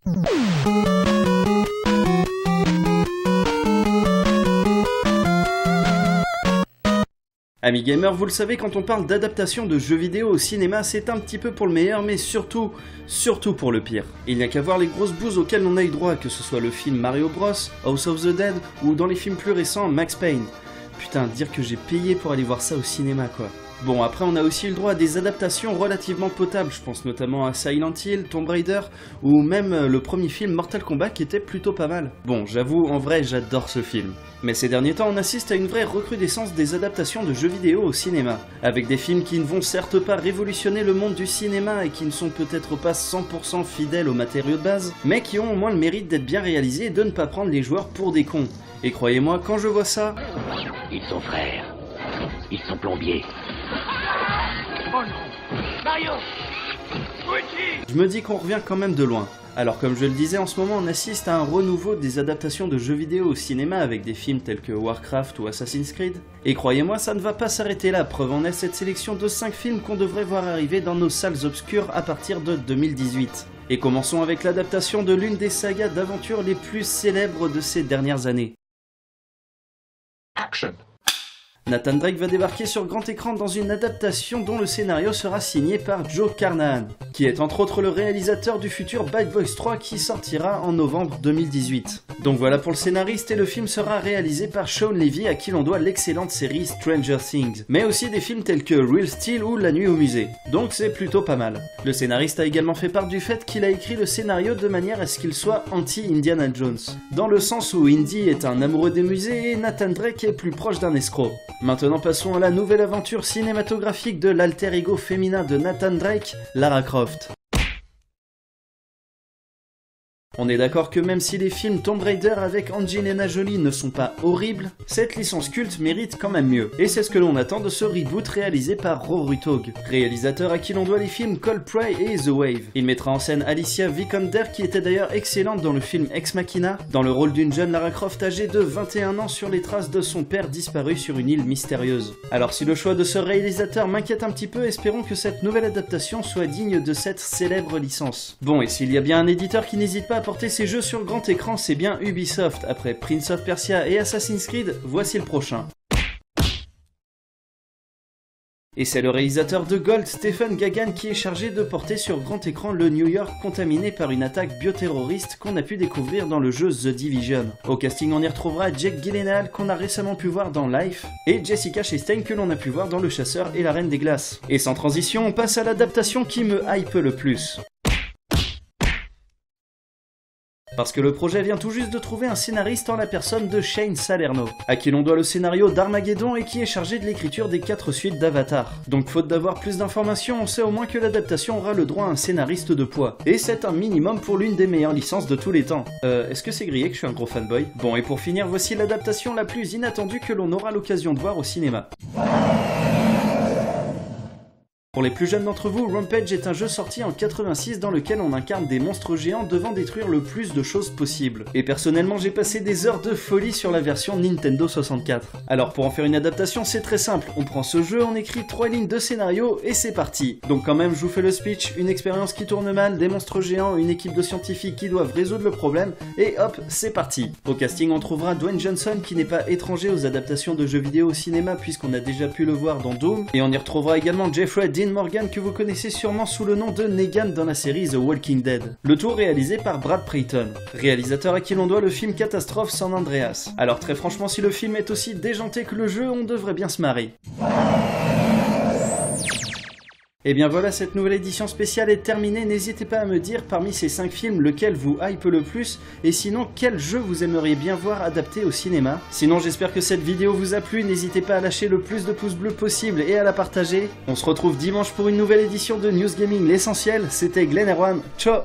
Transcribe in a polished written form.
Amis gamers, vous le savez, quand on parle d'adaptation de jeux vidéo au cinéma, c'est un petit peu pour le meilleur, mais surtout pour le pire. Il n'y a qu'à voir les grosses bouses auxquelles on a eu droit, que ce soit le film Mario Bros, House of the Dead, ou dans les films plus récents, Max Payne. Putain, dire que j'ai payé pour aller voir ça au cinéma, quoi. Bon, après on a aussi eu le droit à des adaptations relativement potables, je pense notamment à Silent Hill, Tomb Raider, ou même le premier film Mortal Kombat qui était plutôt pas mal. Bon, j'avoue, en vrai, j'adore ce film. Mais ces derniers temps, on assiste à une vraie recrudescence des adaptations de jeux vidéo au cinéma, avec des films qui ne vont certes pas révolutionner le monde du cinéma et qui ne sont peut-être pas 100% fidèles aux matériaux de base, mais qui ont au moins le mérite d'être bien réalisés et de ne pas prendre les joueurs pour des cons. Et croyez-moi, quand je vois ça... Ils sont frères. Ils sont plombiers. Oh non, Mario, je me dis qu'on revient quand même de loin. Alors comme je le disais, en ce moment on assiste à un renouveau des adaptations de jeux vidéo au cinéma avec des films tels que Warcraft ou Assassin's Creed. Et croyez-moi, ça ne va pas s'arrêter là, preuve en est cette sélection de 5 films qu'on devrait voir arriver dans nos salles obscures à partir de 2018. Et commençons avec l'adaptation de l'une des sagas d'aventure les plus célèbres de ces dernières années. Action. Nathan Drake va débarquer sur grand écran dans une adaptation dont le scénario sera signé par Joe Carnahan, qui est entre autres le réalisateur du futur Bad Boys 3 qui sortira en novembre 2018. Donc voilà pour le scénariste, et le film sera réalisé par Shawn Levy à qui l'on doit l'excellente série Stranger Things, mais aussi des films tels que Real Steel ou La Nuit au musée, donc c'est plutôt pas mal. Le scénariste a également fait part du fait qu'il a écrit le scénario de manière à ce qu'il soit anti-Indiana Jones, dans le sens où Indy est un amoureux des musées et Nathan Drake est plus proche d'un escroc. Maintenant passons à la nouvelle aventure cinématographique de l'alter ego féminin de Nathan Drake, Lara Croft. On est d'accord que même si les films Tomb Raider avec Angelina Jolie ne sont pas horribles, cette licence culte mérite quand même mieux. Et c'est ce que l'on attend de ce reboot réalisé par Rory Togg, réalisateur à qui l'on doit les films Coldplay et The Wave. Il mettra en scène Alicia Vikander, qui était d'ailleurs excellente dans le film Ex Machina, dans le rôle d'une jeune Lara Croft âgée de 21 ans sur les traces de son père disparu sur une île mystérieuse. Alors si le choix de ce réalisateur m'inquiète un petit peu, espérons que cette nouvelle adaptation soit digne de cette célèbre licence. Bon, et s'il y a bien un éditeur qui n'hésite pas à porter ses jeux sur grand écran, c'est bien Ubisoft. Après Prince of Persia et Assassin's Creed, voici le prochain. Et c'est le réalisateur de Gold, Stephen Gaghan, qui est chargé de porter sur grand écran le New York contaminé par une attaque bioterroriste qu'on a pu découvrir dans le jeu The Division. Au casting, on y retrouvera Jake Gyllenhaal qu'on a récemment pu voir dans Life, et Jessica Chastain que l'on a pu voir dans Le Chasseur et la Reine des Glaces. Et sans transition, on passe à l'adaptation qui me hype le plus. Parce que le projet vient tout juste de trouver un scénariste en la personne de Shane Salerno, à qui l'on doit le scénario d'Armageddon et qui est chargé de l'écriture des 4 suites d'Avatar. Donc faute d'avoir plus d'informations, on sait au moins que l'adaptation aura le droit à un scénariste de poids. Et c'est un minimum pour l'une des meilleures licences de tous les temps. Est-ce que c'est grillé que je suis un gros fanboy? Bon, et pour finir, voici l'adaptation la plus inattendue que l'on aura l'occasion de voir au cinéma. Pour les plus jeunes d'entre vous, Rampage est un jeu sorti en 86 dans lequel on incarne des monstres géants devant détruire le plus de choses possible. Et personnellement, j'ai passé des heures de folie sur la version Nintendo 64. Alors pour en faire une adaptation, c'est très simple, on prend ce jeu, on écrit 3 lignes de scénario et c'est parti. Donc quand même, je vous fais le speech, une expérience qui tourne mal, des monstres géants, une équipe de scientifiques qui doivent résoudre le problème, et hop, c'est parti. Au casting, on trouvera Dwayne Johnson qui n'est pas étranger aux adaptations de jeux vidéo au cinéma puisqu'on a déjà pu le voir dans Doom, et on y retrouvera également Jeffrey Dean Morgan que vous connaissez sûrement sous le nom de Negan dans la série The Walking Dead. Le tout réalisé par Brad Peyton, réalisateur à qui l'on doit le film Catastrophe San Andreas. Alors très franchement, si le film est aussi déjanté que le jeu, on devrait bien se marrer. Et bien voilà, cette nouvelle édition spéciale est terminée. N'hésitez pas à me dire parmi ces 5 films lequel vous hype le plus, et sinon quel jeu vous aimeriez bien voir adapté au cinéma. Sinon j'espère que cette vidéo vous a plu, n'hésitez pas à lâcher le plus de pouces bleus possible et à la partager. On se retrouve dimanche pour une nouvelle édition de News Gaming. L'essentiel, c'était Glenn Erwan, ciao.